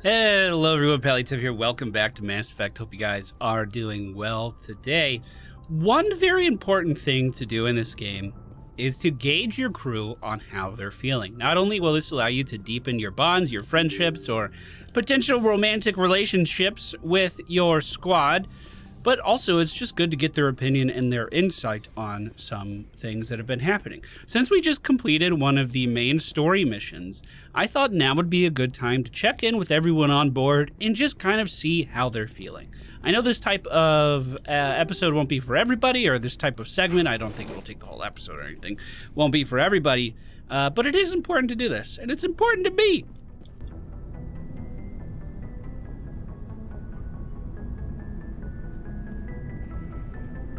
Hello everyone, Palliative here. Welcome back to Mass Effect. Hope you guys are doing well today. One very important thing to do in this game is to gauge your crew on how they're feeling. Not only will this allow you to deepen your bonds, your friendships, or potential romantic relationships with your squad, but also it's just good to get their opinion and their insight on some things that have been happening. Since we just completed one of the main story missions, I thought now would be a good time to check in with everyone on board and just kind of see how they're feeling. I know this type of episode won't be for everybody, or this type of segment, I don't think it will take the whole episode or anything, won't be for everybody, but it is important to do this, and it's important to me.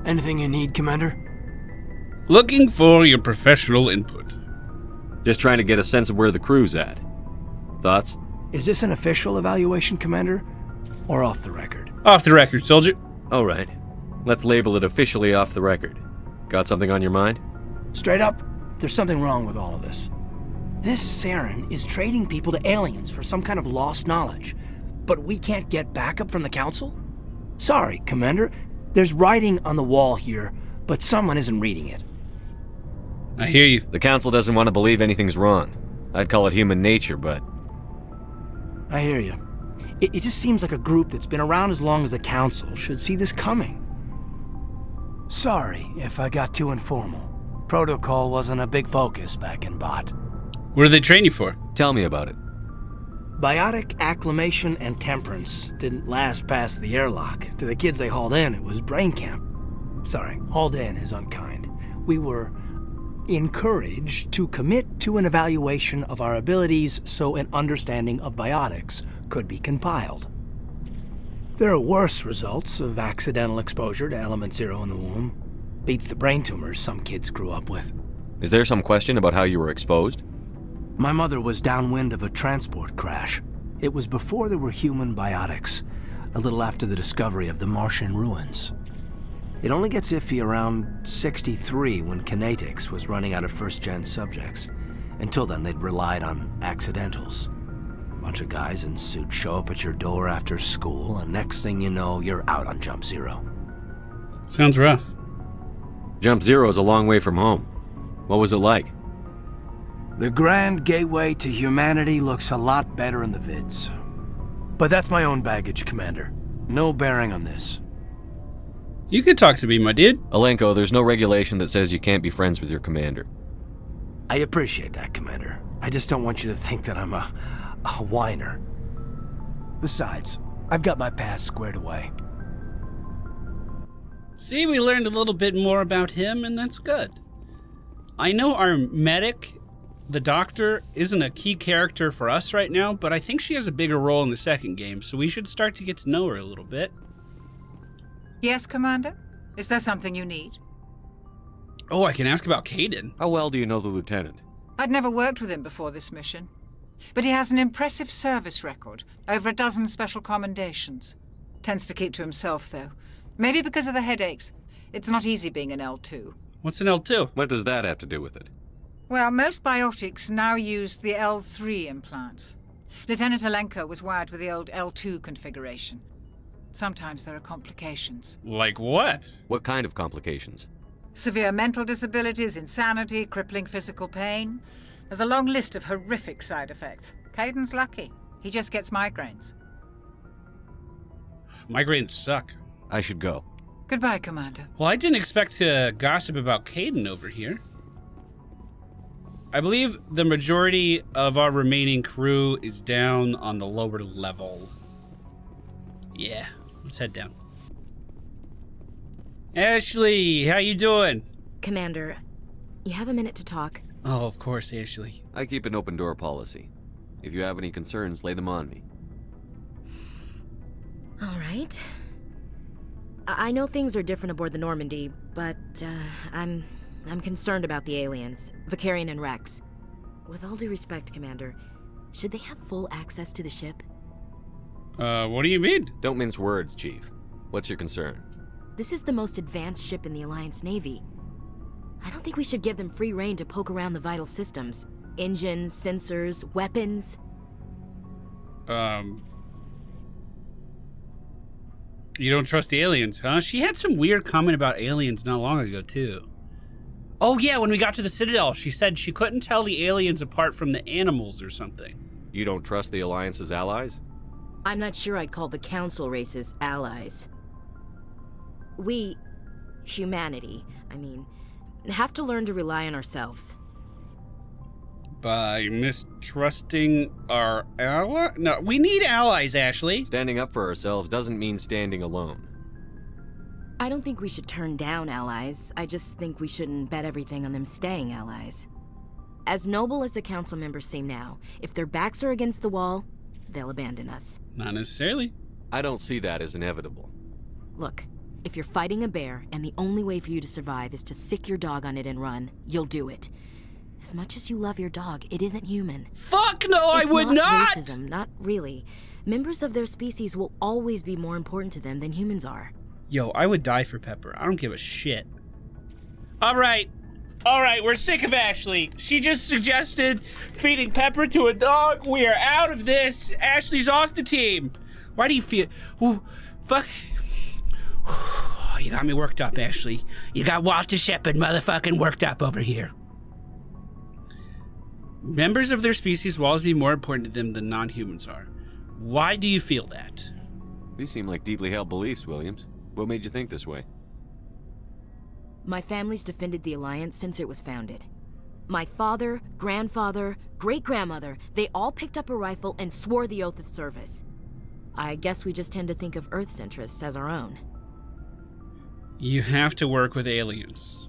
Anything you need, Commander? Looking for your professional input. Just trying to get a sense of where the crew's at. Thoughts? Is this an official evaluation, Commander? Or off the record? Off the record, soldier. Alright. Let's label it officially off the record. Got something on your mind? Straight up, there's something wrong with all of this. This Saren is trading people to aliens for some kind of lost knowledge. But we can't get backup from the Council? Sorry, Commander. There's writing on the wall here, but someone isn't reading it. I hear you. The Council doesn't want to believe anything's wrong. I'd call it human nature, but... I hear you. It just seems like a group that's been around as long as the Council should see this coming. Sorry if I got too informal. Protocol wasn't a big focus back in Bot. What do they train you for? Tell me about it. Biotic acclimation and temperance didn't last past the airlock. To the kids they hauled in, it was brain camp. Sorry, hauled in is unkind. We were encouraged to commit to an evaluation of our abilities so an understanding of biotics could be compiled. There are worse results of accidental exposure to element 0 in the womb. Beats the brain tumors some kids grew up with. Is there some question about how you were exposed? My mother was downwind of a transport crash. It was before there were human biotics, a little after the discovery of the Martian ruins. It only gets iffy around 63 when kinetics was running out of first-gen subjects. Until then, they'd relied on accidentals. A bunch of guys in suits show up at your door after school, and next thing you know, you're out on Jump Zero. Sounds rough. Jump Zero is a long way from home. What was it like? The grand gateway to humanity looks a lot better in the vids. But that's my own baggage, Commander. No bearing on this. You can talk to me, my dude. Alenko, there's no regulation that says you can't be friends with your commander. I appreciate that, Commander. I just don't want you to think that I'm a whiner. Besides, I've got my past squared away. See, we learned a little bit more about him, and that's good. I know our medic, the doctor, isn't a key character for us right now, but I think she has a bigger role in the second game, so we should start to get to know her a little bit. Yes, Commander? Is there something you need? Oh, I can ask about Kaidan. How well do you know the lieutenant? I'd never worked with him before this mission. But he has an impressive service record, over a dozen special commendations. Tends to keep to himself, though. Maybe because of the headaches. It's not easy being an L2. What's an L2? What does that have to do with it? Well, most biotics now use the L3 implants. Lieutenant Alenko was wired with the old L2 configuration. Sometimes there are complications. Like what? What kind of complications? Severe mental disabilities, insanity, crippling physical pain. There's a long list of horrific side effects. Kaidan's lucky. He just gets migraines. Migraines suck. I should go. Goodbye, Commander. Well, I didn't expect to gossip about Kaidan over here. I believe the majority of our remaining crew is down on the lower level. Yeah, let's head down. Ashley, how you doing? Commander, you have a minute to talk? Oh, of course, Ashley. I keep an open door policy. If you have any concerns, lay them on me. All right. I know things are different aboard the Normandy, but I'm concerned about the aliens, Vicarian and Rex. With all due respect, Commander, should they have full access to the ship? What do you mean? Don't mince words, Chief. What's your concern? This is the most advanced ship in the Alliance Navy. I don't think we should give them free rein to poke around the vital systems. Engines, sensors, weapons. You don't trust the aliens, huh? She had some weird comment about aliens not long ago, too. Oh, yeah, when we got to the Citadel, she said she couldn't tell the aliens apart from the animals or something. You don't trust the Alliance's allies? I'm not sure I'd call the Council races allies. We, humanity, I mean, have to learn to rely on ourselves. By mistrusting our ally? No, we need allies, Ashley. Standing up for ourselves doesn't mean standing alone. I don't think we should turn down allies. I just think we shouldn't bet everything on them staying allies. As noble as the council members seem now, if their backs are against the wall, they'll abandon us. Not necessarily. I don't see that as inevitable. Look, if you're fighting a bear and the only way for you to survive is to sick your dog on it and run, you'll do it. As much as you love your dog, it isn't human. Fuck no, I would not! It's not racism, not really. Members of their species will always be more important to them than humans are. Yo, I would die for Pepper. I don't give a shit. All right, we're sick of Ashley. She just suggested feeding Pepper to a dog. We are out of this. Ashley's off the team. Why do you feel... Ooh, fuck. You got me worked up, Ashley. You got Walter Shepard motherfucking worked up over here. Members of their species will always be more important to them than non-humans are. Why do you feel that? These seem like deeply held beliefs, Williams. What made you think this way? My family's defended the Alliance since it was founded. My father, grandfather, great-grandmother, they all picked up a rifle and swore the oath of service. I guess we just tend to think of Earth's interests as our own. You have to work with aliens.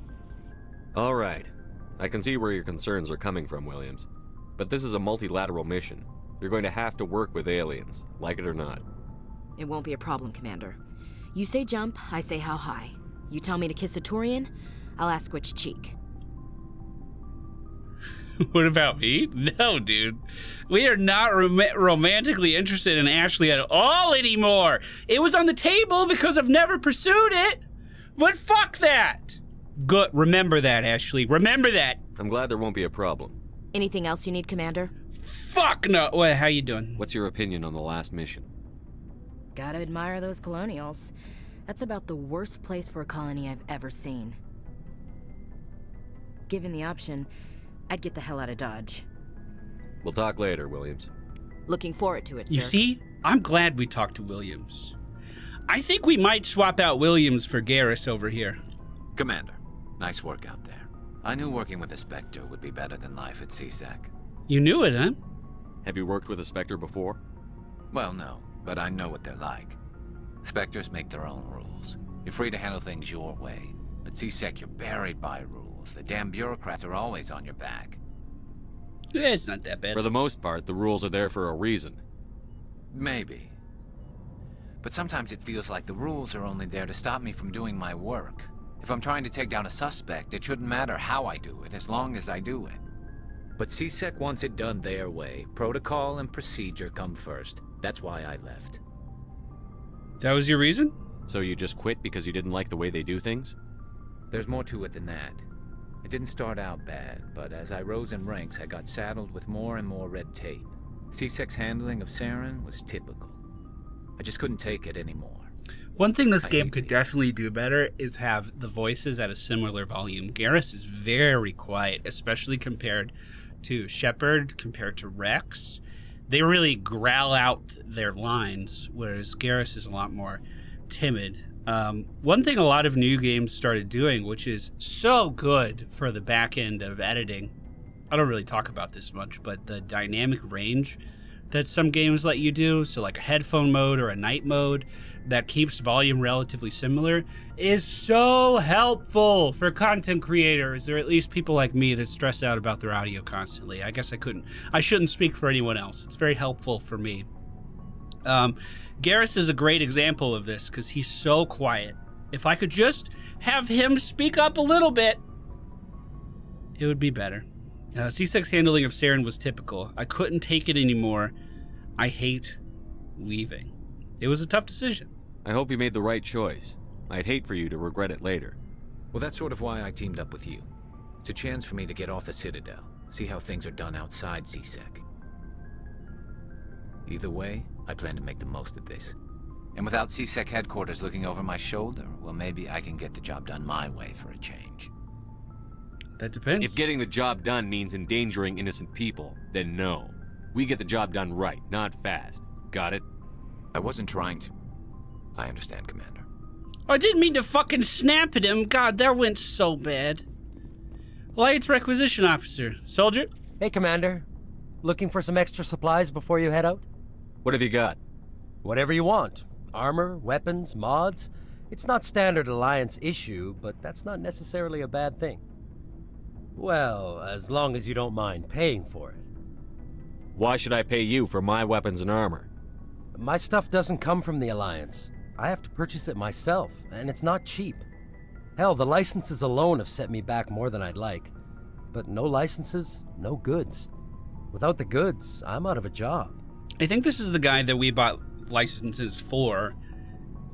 All right. I can see where your concerns are coming from, Williams. But this is a multilateral mission. You're going to have to work with aliens, like it or not. It won't be a problem, Commander. You say jump, I say how high. You tell me to kiss a Turian, I'll ask which cheek. What about me? No, dude. We are not romantically interested in Ashley at all anymore. It was on the table because I've never pursued it. But fuck that. Good. Remember that, Ashley. Remember that. I'm glad there won't be a problem. Anything else you need, Commander? Fuck no. Wait, how you doing? What's your opinion on the last mission? Gotta admire those colonials. That's about the worst place for a colony I've ever seen. Given the option, I'd get the hell out of Dodge. We'll talk later, Williams. Looking forward to it, sir. You see? I'm glad we talked to Williams. I think we might swap out Williams for Garrus over here. Commander, nice work out there. I knew working with a Spectre would be better than life at CSEC. You knew it, huh? Have you worked with a Spectre before? Well, no, but I know what they're like. Spectres make their own rules. You're free to handle things your way. At CSEC, you're buried by rules. The damn bureaucrats are always on your back. Yeah, it's not that bad. For the most part, the rules are there for a reason. Maybe. But sometimes it feels like the rules are only there to stop me from doing my work. If I'm trying to take down a suspect, it shouldn't matter how I do it, as long as I do it. But CSEC wants it done their way. Protocol and procedure come first. That's why I left. That was your reason? So you just quit because you didn't like the way they do things? There's more to it than that. It didn't start out bad, but as I rose in ranks, I got saddled with more and more red tape. CSEC's handling of Saren was typical. I just couldn't take it anymore. One thing this game could definitely do better is have the voices at a similar volume. Garrus is very quiet, especially compared to Shepard, compared to Rex. They really growl out their lines, whereas Garrus is a lot more timid. One thing a lot of new games started doing, which is so good for the back end of editing, I don't really talk about this much, but the dynamic range that some games let you do, so like a headphone mode or a night mode that keeps volume relatively similar, is so helpful for content creators, or at least people like me that stress out about their audio constantly. I guess I shouldn't speak for anyone else. It's very helpful for me. Garrus is a great example of this because he's so quiet. If I could just have him speak up a little bit, it would be better. C6 handling of Saren was typical. I couldn't take it anymore. I hate leaving. It was a tough decision. I hope you made the right choice. I'd hate for you to regret it later. Well, that's sort of why I teamed up with you. It's a chance for me to get off the Citadel, see how things are done outside CSEC. Either way, I plan to make the most of this. And without CSEC headquarters looking over my shoulder, well, maybe I can get the job done my way for a change. That depends. If getting the job done means endangering innocent people, then no. We get the job done right, not fast. Got it? I wasn't trying to. I understand, Commander. I didn't mean to fucking snap at him. God, that went so bad. Alliance Requisition Officer. Soldier? Hey, Commander. Looking for some extra supplies before you head out? What have you got? Whatever you want. Armor, weapons, mods. It's not standard Alliance issue, but that's not necessarily a bad thing. Well, as long as you don't mind paying for it. Why should I pay you for my weapons and armor? My stuff doesn't come from the Alliance. I have to purchase it myself, and it's not cheap. Hell, the licenses alone have set me back more than I'd like. But no licenses, no goods. Without the goods, I'm out of a job. I think this is the guy that we bought licenses for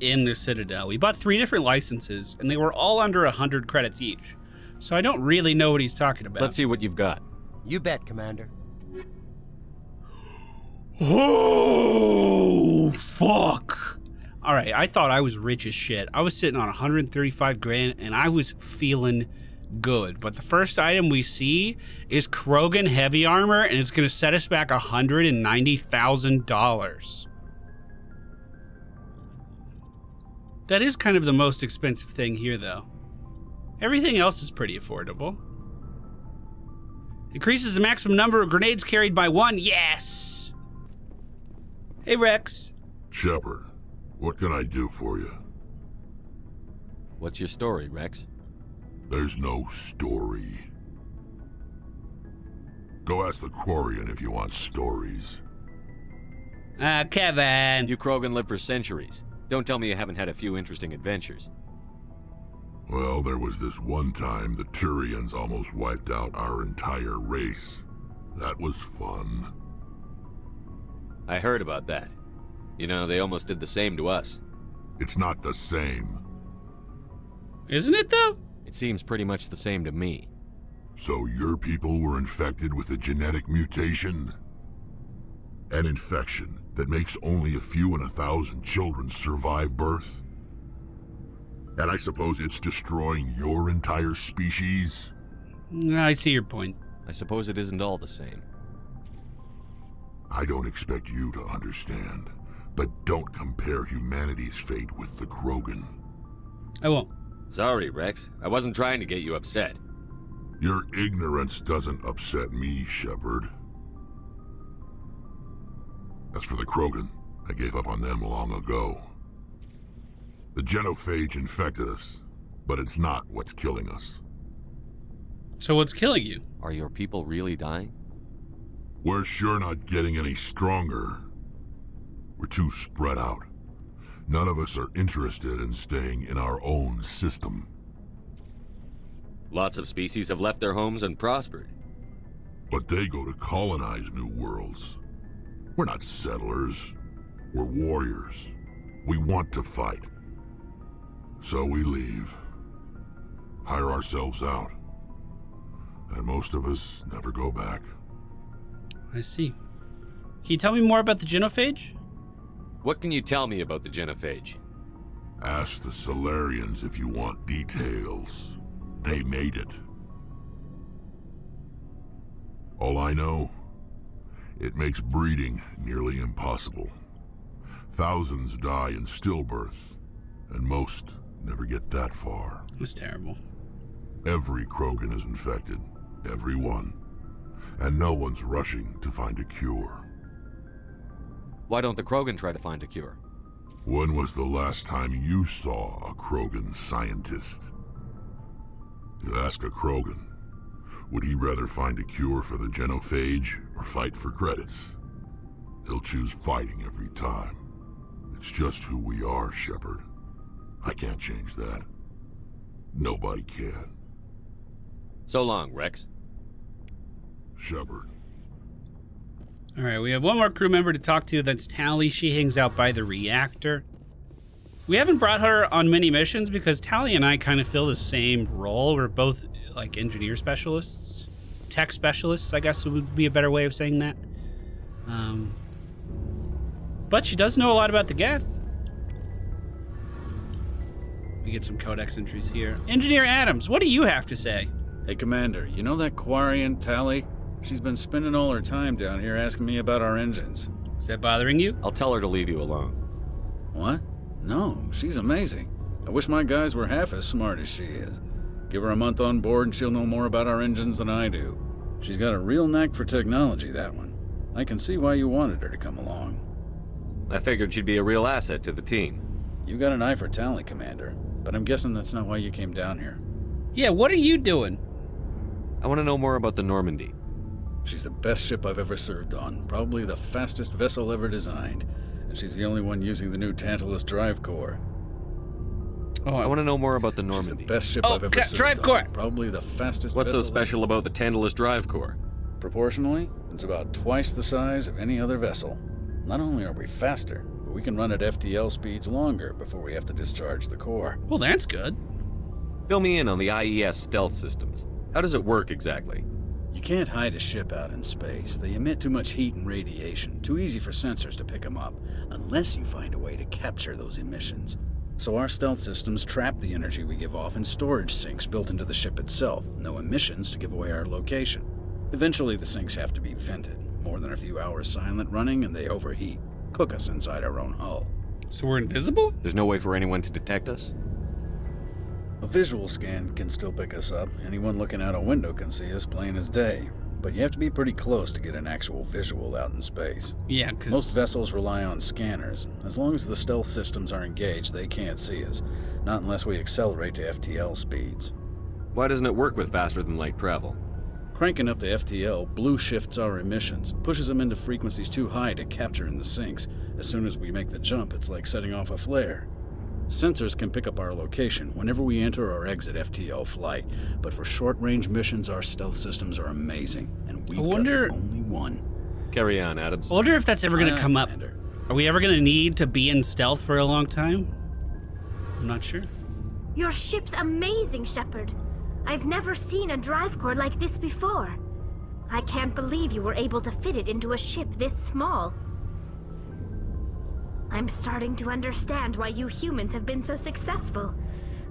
in the Citadel. We bought 3 different licenses, and they were all under 100 credits each. So I don't really know what he's talking about. Let's see what you've got. You bet, Commander. Oh, fuck. All right, I thought I was rich as shit. I was sitting on 135 grand, and I was feeling good. But the first item we see is Krogan heavy armor, and it's going to set us back $190,000. That is kind of the most expensive thing here, though. Everything else is pretty affordable. Increases the maximum number of grenades carried by 1. Yes! Hey, Rex. Shepard, what can I do for you? What's your story, Rex? There's no story. Go ask the Quarian if you want stories. Kevin. You Krogan live for centuries. Don't tell me you haven't had a few interesting adventures. Well, there was this one time the Turians almost wiped out our entire race. That was fun. I heard about that. You know, they almost did the same to us. It's not the same. Isn't it, though? It seems pretty much the same to me. So your people were infected with a genetic mutation? An infection that makes only a few in 1,000 children survive birth? And I suppose it's destroying your entire species? I see your point. I suppose it isn't all the same. I don't expect you to understand, but don't compare humanity's fate with the Krogan. I won't. Sorry, Rex. I wasn't trying to get you upset. Your ignorance doesn't upset me, Shepard. As for the Krogan, I gave up on them long ago. The genophage infected us, but it's not what's killing us. So what's killing you? Are your people really dying? We're sure not getting any stronger. We're too spread out. None of us are interested in staying in our own system. Lots of species have left their homes and prospered. But they go to colonize new worlds. We're not settlers. We're warriors. We want to fight. So we leave. Hire ourselves out. And most of us never go back. I see. Can you tell me more about the genophage? What can you tell me about the genophage? Ask the Solarians if you want details. They made it. All I know, it makes breeding nearly impossible. Thousands die in stillbirth, and most never get that far. That's terrible. Every Krogan is infected. Every one. And no one's rushing to find a cure. Why don't the Krogan try to find a cure? When was the last time you saw a Krogan scientist? You ask a Krogan, would he rather find a cure for the genophage or fight for credits? He'll choose fighting every time. It's just who we are, Shepard. I can't change that. Nobody can. So long, Rex. Shepard. All right, we have one more crew member to talk to. That's Tally. She hangs out by the reactor. We haven't brought her on many missions because Tally and I kind of fill the same role. We're both like engineer specialists, tech specialists, I guess would be a better way of saying that. But she does know a lot about the Geth. We get some codex entries here. Engineer Adams, what do you have to say? Hey, Commander, you know that Quarian, Tally? She's been spending all her time down here asking me about our engines. Is that bothering you? I'll tell her to leave you alone. What? No, she's amazing. I wish my guys were half as smart as she is. Give her a month on board and she'll know more about our engines than I do. She's got a real knack for technology, that one. I can see why you wanted her to come along. I figured she'd be a real asset to the team. You got an eye for Tally, Commander, but I'm guessing that's not why you came down here. Yeah, what are you doing? I want to know more about the Normandy. She's the best ship I've ever served on, probably the fastest vessel ever designed, and she's the only one using the new Tantalus drive core. Oh, I want to know more about the She's Normandy. the best ship I've ever served drive on, core. probably the fastest What's so vessel special about the Tantalus drive core? Proportionally, it's about twice the size of any other vessel. Not only are we faster, but we can run at FTL speeds longer before we have to discharge the core. Well, that's good. Fill me in on the IES stealth systems. How does it work exactly? You can't hide a ship out in space. They emit too much heat and radiation, too easy for sensors to pick them up, unless you find a way to capture those emissions. So our stealth systems trap the energy we give off in storage sinks built into the ship itself. No emissions to give away our location. Eventually the sinks have to be vented. More than a few hours silent running and they overheat. Cook us inside our own hull. So we're invisible? There's no way for anyone to detect us? A visual scan can still pick us up. Anyone looking out a window can see us plain as day. But you have to be pretty close to get an actual visual out in space. Yeah, because... Most vessels rely on scanners. As long as the stealth systems are engaged, they can't see us. Not unless we accelerate to FTL speeds. Why doesn't it work with faster-than-light travel? Cranking up to FTL blue shifts our emissions, pushes them into frequencies too high to capture in the sinks. As soon as we make the jump, it's like setting off a flare. Sensors can pick up our location whenever we enter or exit FTL flight, but for short-range missions, our stealth systems are amazing, and we've got the only one. Carry on, Adams. I wonder if that's ever going to come up. Commander. Are we ever going to need to be in stealth for a long time? I'm not sure. Your ship's amazing, Shepard. I've never seen a drive core like this before. I can't believe you were able to fit it into a ship this small. I'm starting to understand why you humans have been so successful.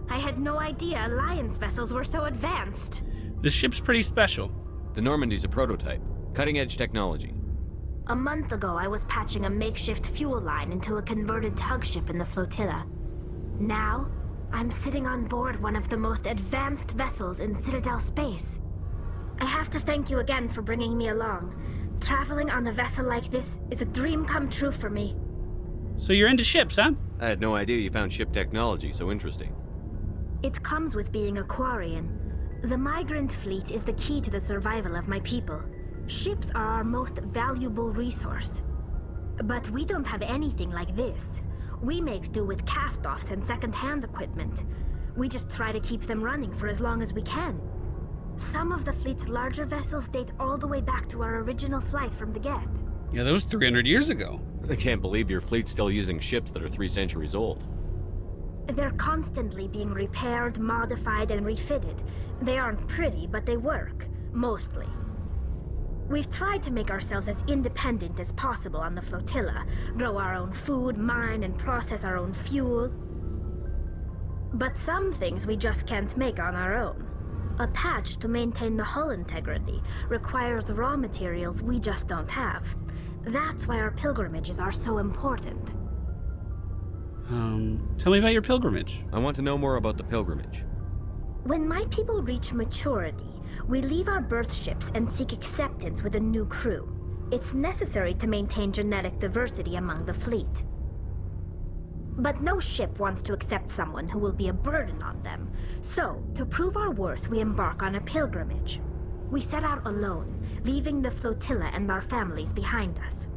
I had no idea Alliance vessels were so advanced. This ship's pretty special. The Normandy's a prototype. Cutting-edge technology. A month ago, I was patching a makeshift fuel line into a converted tug ship in the flotilla. Now, I'm sitting on board one of the most advanced vessels in Citadel space. I have to thank you again for bringing me along. Traveling on a vessel like this is a dream come true for me. So you're into ships, huh? I had no idea you found ship technology so interesting. It comes with being a Quarian. The migrant fleet is the key to the survival of my people. Ships are our most valuable resource. But we don't have anything like this. We make do with cast-offs and second-hand equipment. We just try to keep them running for as long as we can. Some of the fleet's larger vessels date all the way back to our original flight from the Geth. Yeah, that was 300 years ago. I can't believe your fleet's still using ships that are 3 centuries old. They're constantly being repaired, modified, and refitted. They aren't pretty, but they work. Mostly. We've tried to make ourselves as independent as possible on the flotilla, grow our own food, mine and process our own fuel. But some things we just can't make on our own. A patch to maintain the hull integrity requires raw materials we just don't have. That's why our pilgrimages are so important. Tell me about your pilgrimage. I want to know more about the pilgrimage. When my people reach maturity, we leave our birth ships and seek acceptance with a new crew. It's necessary to maintain genetic diversity among the fleet. But no ship wants to accept someone who will be a burden on them. So, to prove our worth, we embark on a pilgrimage. We set out alone, leaving the flotilla and our families behind us.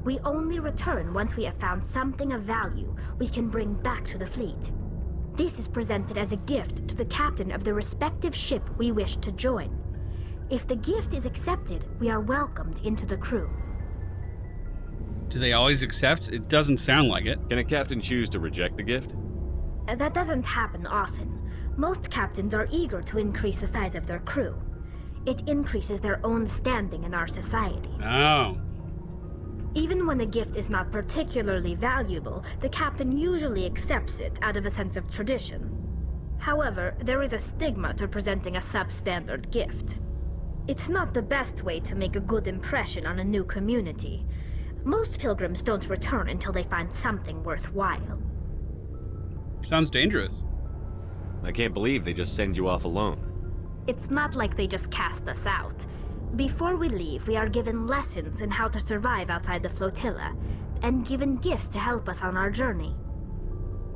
We only return once we have found something of value we can bring back to the fleet. This is presented as a gift to the captain of the respective ship we wish to join. If the gift is accepted, we are welcomed into the crew. Do they always accept? It doesn't sound like it. Can a captain choose to reject the gift? That doesn't happen often. Most captains are eager to increase the size of their crew. It increases their own standing in our society. Oh. Even when a gift is not particularly valuable, the captain usually accepts it out of a sense of tradition. However, there is a stigma to presenting a substandard gift. It's not the best way to make a good impression on a new community. Most pilgrims don't return until they find something worthwhile. Sounds dangerous. I can't believe they just send you off alone. It's not like they just cast us out. Before we leave, we are given lessons in how to survive outside the flotilla, and given gifts to help us on our journey.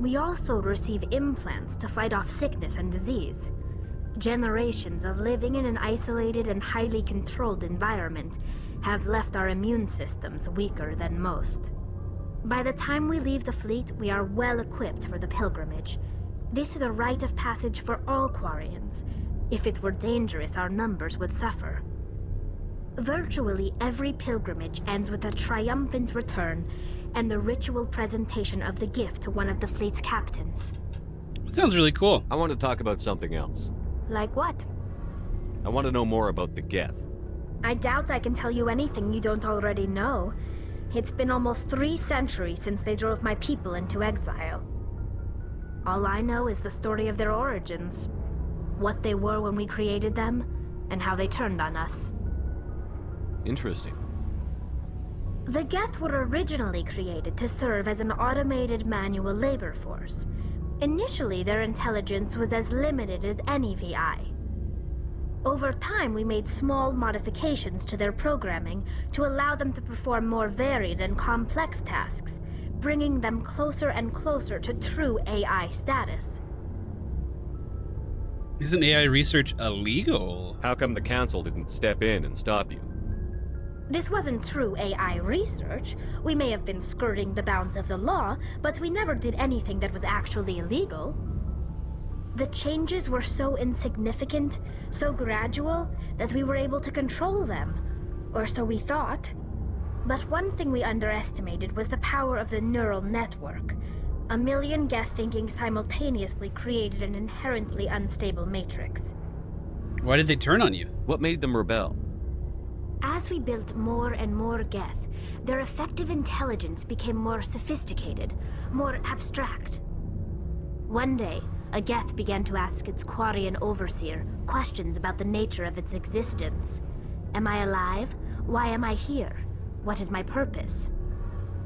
We also receive implants to fight off sickness and disease. Generations of living in an isolated and highly controlled environment have left our immune systems weaker than most. By the time we leave the fleet, we are well equipped for the pilgrimage. This is a rite of passage for all Quarians. If it were dangerous, our numbers would suffer. Virtually every pilgrimage ends with a triumphant return and the ritual presentation of the gift to one of the fleet's captains. Sounds really cool. I want to talk about something else. Like what? I want to know more about the Geth. I doubt I can tell you anything you don't already know. It's been almost 3 centuries since they drove my people into exile. All I know is the story of their origins, what they were when we created them, and how they turned on us. Interesting. The Geth were originally created to serve as an automated manual labor force. Initially, their intelligence was as limited as any VI. Over time, we made small modifications to their programming to allow them to perform more varied and complex tasks, bringing them closer and closer to true AI status. Isn't AI research illegal? How come the Council didn't step in and stop you? This wasn't true AI research. We may have been skirting the bounds of the law, but we never did anything that was actually illegal. The changes were so insignificant, so gradual, that we were able to control them. Or so we thought. But one thing we underestimated was the power of the neural network. 1 million Geth thinking simultaneously created an inherently unstable matrix. Why did they turn on you? What made them rebel? As we built more and more Geth, their effective intelligence became more sophisticated, more abstract. One day, a Geth began to ask its Quarian overseer questions about the nature of its existence. Am I alive? Why am I here? What is my purpose?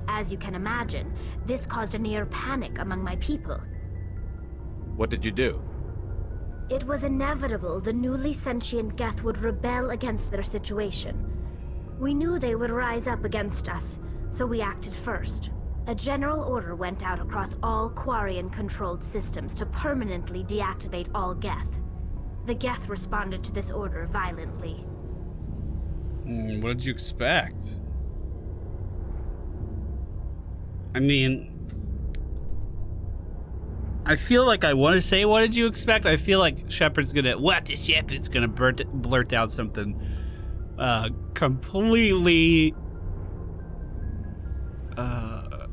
As you can imagine, this caused a near panic among my people. What did you do? It was inevitable the newly sentient Geth would rebel against their situation. We knew they would rise up against us, so we acted first. A general order went out across all Quarian-controlled systems to permanently deactivate all Geth. The Geth responded to this order violently. What did you expect? I mean, I feel like I want to say, what did you expect? I feel like Shepard's gonna, Shepard's gonna blurt out something completely,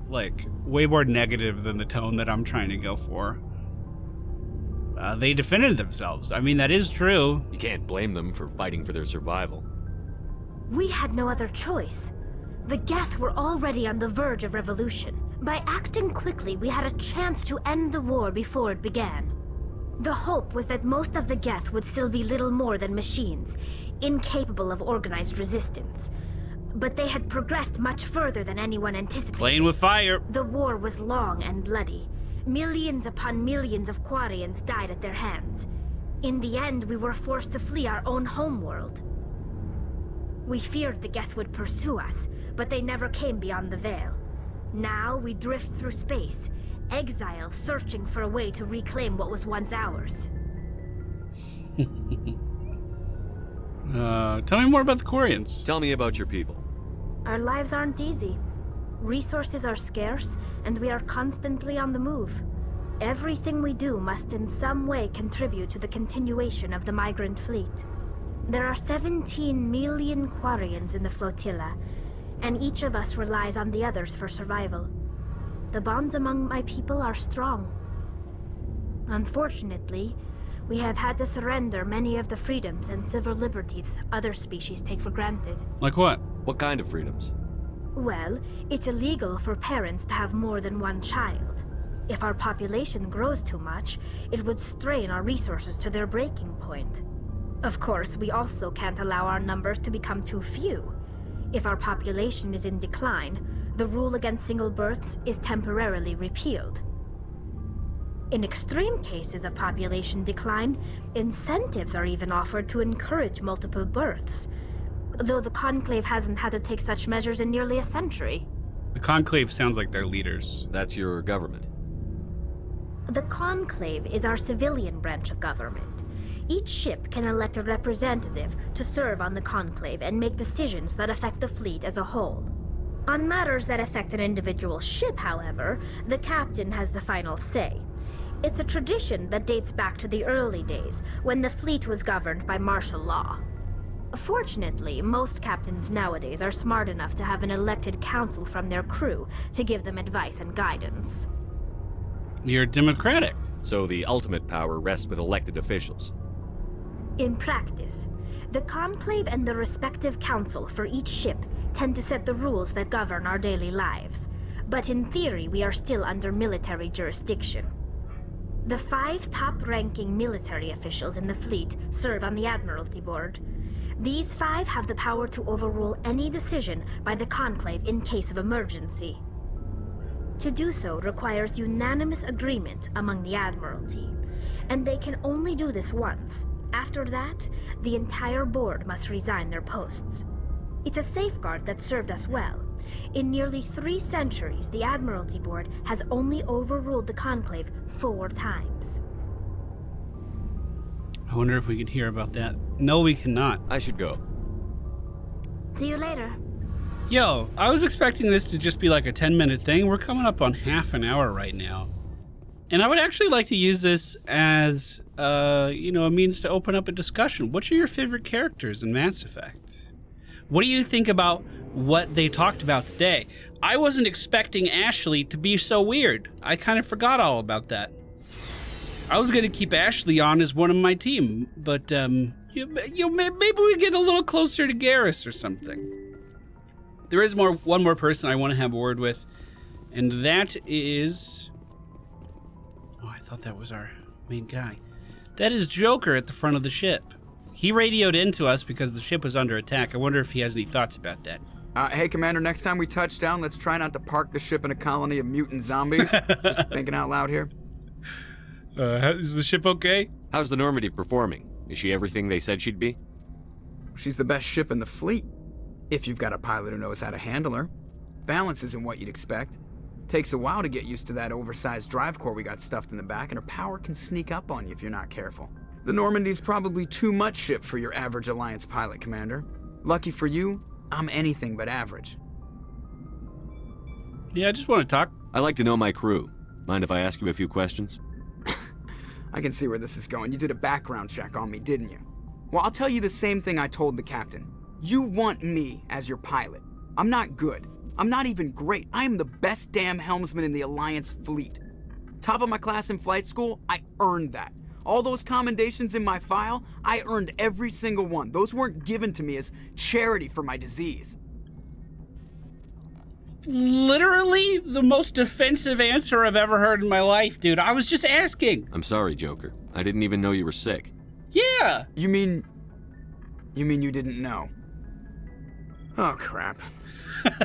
like, way more negative than the tone that I'm trying to go for. They defended themselves. I mean, that is true. You can't blame them for fighting for their survival. We had no other choice. The Geth were already on the verge of revolution. By acting quickly, we had a chance to end the war before it began. The hope was that most of the Geth would still be little more than machines, incapable of organized resistance. But they had progressed much further than anyone anticipated. Playing with fire. The war was long and bloody. Millions upon millions of Quarians died at their hands. In the end, we were forced to flee our own homeworld. We feared the Geth would pursue us, but they never came beyond the Veil. Now we drift through space, exile, searching for a way to reclaim what was once ours. Tell me more about the Quarians. Tell me about your people. Our lives aren't easy. Resources are scarce, and we are constantly on the move. Everything we do must in some way contribute to the continuation of the migrant fleet. There are 17 million Quarians in the flotilla, and each of us relies on the others for survival. The bonds among my people are strong. Unfortunately, we have had to surrender many of the freedoms and civil liberties other species take for granted. Like what? What kind of freedoms? Well, it's illegal for parents to have more than one child. If our population grows too much, it would strain our resources to their breaking point. Of course, we also can't allow our numbers to become too few. If our population is in decline, the rule against single births is temporarily repealed. In extreme cases of population decline, incentives are even offered to encourage multiple births, though the Conclave hasn't had to take such measures in nearly a century. The Conclave sounds like they're leaders. That's your government. The Conclave is our civilian branch of government. Each ship can elect a representative to serve on the Conclave and make decisions that affect the fleet as a whole. On matters that affect an individual ship, however, the captain has the final say. It's a tradition that dates back to the early days, when the fleet was governed by martial law. Fortunately, most captains nowadays are smart enough to have an elected council from their crew to give them advice and guidance. You're democratic. So the ultimate power rests with elected officials. In practice, the Conclave and the respective council for each ship tend to set the rules that govern our daily lives. But in theory, we are still under military jurisdiction. The 5 top-ranking military officials in the fleet serve on the Admiralty Board. These 5 have the power to overrule any decision by the Conclave in case of emergency. To do so requires unanimous agreement among the Admiralty, and they can only do this once. After that, the entire board must resign their posts. It's a safeguard that served us well. In nearly 3 centuries, the Admiralty Board has only overruled the Conclave 4 times. I wonder if we can hear about that. No, we cannot. I should go. See you later. Yo, I was expecting this to just be like a 10-minute thing. We're coming up on half an hour right now. And I would actually like to use this as, a means to open up a discussion. Which are your favorite characters in Mass Effect? What do you think about what they talked about today? I wasn't expecting Ashley to be so weird. I kind of forgot all about that. I was going to keep Ashley on as one of my team, but maybe we get a little closer to Garrus or something. There is one more person I want to have a word with, and that is... Oh, I thought that was our main guy. That is Joker at the front of the ship. He radioed into us because the ship was under attack. I wonder if he has any thoughts about that. Hey, Commander, next time we touch down, let's try not to park the ship in a colony of mutant zombies. Just thinking out loud here. Is the ship okay? How's the Normandy performing? Is she everything they said she'd be? She's the best ship in the fleet. If you've got a pilot who knows how to handle her. Balance isn't what you'd expect. Takes a while to get used to that oversized drive core we got stuffed in the back, and her power can sneak up on you if you're not careful. The Normandy's probably too much ship for your average Alliance pilot, Commander. Lucky for you, I'm anything but average. Yeah, I just want to talk. I like to know my crew. Mind if I ask you a few questions? I can see where this is going. You did a background check on me, didn't you? Well, I'll tell you the same thing I told the captain. You want me as your pilot. I'm not good. I'm not even great. I am the best damn helmsman in the Alliance fleet. Top of my class in flight school, I earned that. All those commendations in my file, I earned every single one. Those weren't given to me as charity for my disease. Literally the most defensive answer I've ever heard in my life, dude. I was just asking. I'm sorry, Joker. I didn't even know you were sick. Yeah. You mean you didn't know? Oh, crap.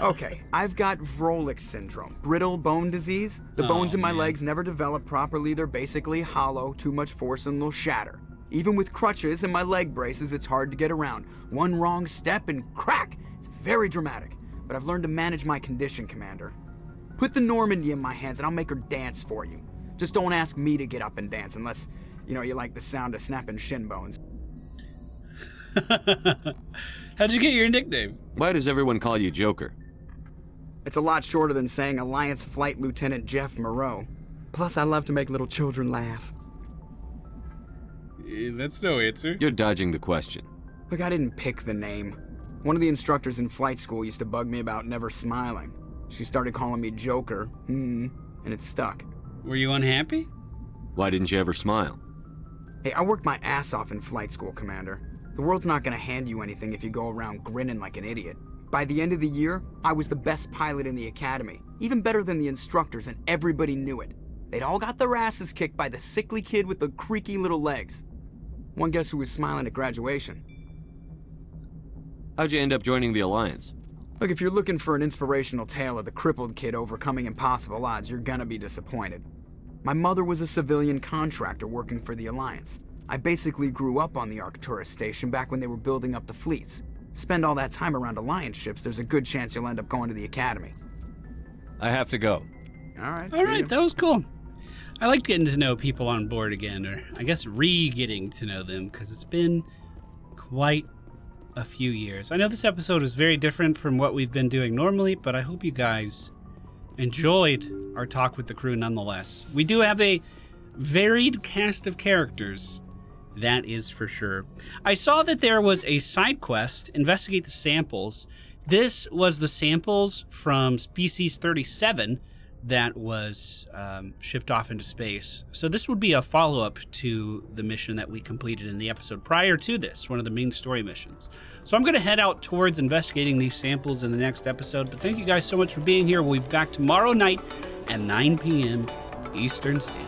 Okay, I've got Vrolik syndrome, brittle bone disease. The bones in my legs never develop properly. They're basically hollow, too much force and they'll shatter. Even with crutches and my leg braces, it's hard to get around. One wrong step and crack! It's very dramatic, but I've learned to manage my condition, Commander. Put the Normandy in my hands and I'll make her dance for you. Just don't ask me to get up and dance unless, you like the sound of snapping shin bones. How'd you get your nickname? Why does everyone call you Joker? It's a lot shorter than saying Alliance Flight Lieutenant Jeff Moreau. Plus, I love to make little children laugh. That's no answer. You're dodging the question. Look, I didn't pick the name. One of the instructors in flight school used to bug me about never smiling. She started calling me Joker, and it stuck. Were you unhappy? Why didn't you ever smile? Hey, I worked my ass off in flight school, Commander. The world's not gonna hand you anything if you go around grinning like an idiot. By the end of the year, I was the best pilot in the academy, even better than the instructors, and everybody knew it. They'd all got their asses kicked by the sickly kid with the creaky little legs. One guess who was smiling at graduation? How'd you end up joining the Alliance? Look, if you're looking for an inspirational tale of the crippled kid overcoming impossible odds, you're gonna be disappointed. My mother was a civilian contractor working for the Alliance. I basically grew up on the Arcturus station back when they were building up the fleets. Spend all that time around Alliance ships, there's a good chance you'll end up going to the Academy. I have to go. All right, All right, that was cool. I like getting to know people on board again, or I guess re-getting to know them, because it's been quite a few years. I know this episode is very different from what we've been doing normally, but I hope you guys enjoyed our talk with the crew nonetheless. We do have a varied cast of characters, that is for sure. I saw that there was a side quest, investigate the samples. This was the samples from Species 37 that was shipped off into space. So this would be a follow-up to the mission that we completed in the episode prior to this, one of the main story missions. So I'm going to head out towards investigating these samples in the next episode, but thank you guys so much for being here. We'll be back tomorrow night at 9 p.m. Eastern Standard.